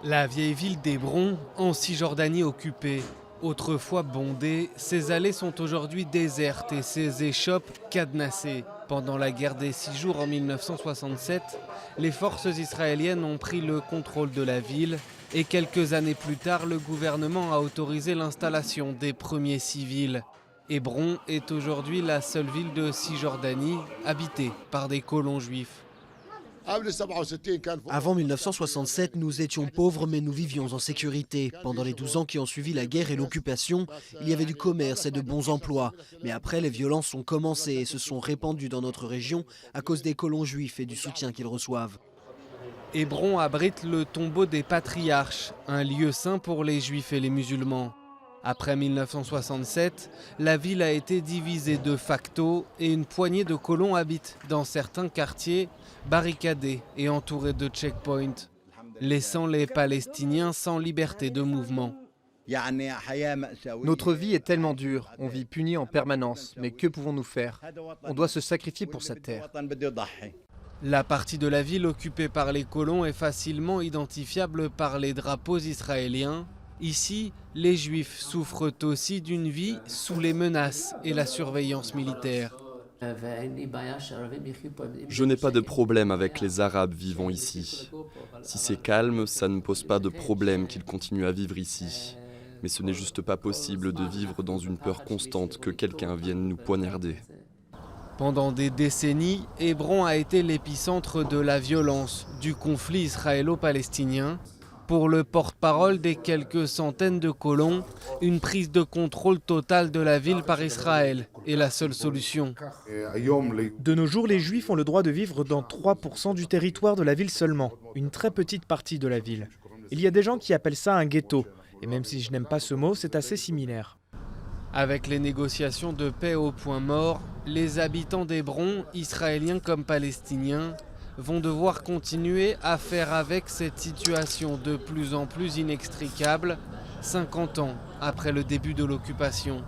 La vieille ville d'Hébron, en Cisjordanie occupée. Autrefois bondée, ses allées sont aujourd'hui désertes et ses échoppes cadenassées. Pendant la guerre des 6 jours en 1967, les forces israéliennes ont pris le contrôle de la ville et quelques années plus tard, le gouvernement a autorisé l'installation des premiers civils. Hébron est aujourd'hui la seule ville de Cisjordanie habitée par des colons juifs. Avant 1967, nous étions pauvres mais nous vivions en sécurité. Pendant les 12 ans qui ont suivi la guerre et l'occupation, il y avait du commerce et de bons emplois. Mais après, les violences ont commencé et se sont répandues dans notre région à cause des colons juifs et du soutien qu'ils reçoivent. Hébron abrite le tombeau des patriarches, un lieu saint pour les juifs et les musulmans. Après 1967, la ville a été divisée de facto et une poignée de colons habitent dans certains quartiers barricadés et entourés de checkpoints, laissant les Palestiniens sans liberté de mouvement. Notre vie est tellement dure, on vit puni en permanence, mais que pouvons-nous faire? On doit se sacrifier pour cette terre. La partie de la ville occupée par les colons est facilement identifiable par les drapeaux israéliens. Ici, les Juifs souffrent aussi d'une vie sous les menaces et la surveillance militaire. Je n'ai pas de problème avec les Arabes vivant ici. Si c'est calme, ça ne pose pas de problème qu'ils continuent à vivre ici. Mais ce n'est juste pas possible de vivre dans une peur constante que quelqu'un vienne nous poignarder. Pendant des décennies, Hébron a été l'épicentre de la violence, du conflit israélo-palestinien. Pour le porte-parole des quelques centaines de colons, une prise de contrôle totale de la ville par Israël est la seule solution. De nos jours, les Juifs ont le droit de vivre dans 3% du territoire de la ville seulement, une très petite partie de la ville. Il y a des gens qui appellent ça un ghetto, et même si je n'aime pas ce mot, c'est assez similaire. Avec les négociations de paix au point mort, les habitants d'Hébron, israéliens comme palestiniens, vont devoir continuer à faire avec cette situation de plus en plus inextricable, 50 ans après le début de l'occupation.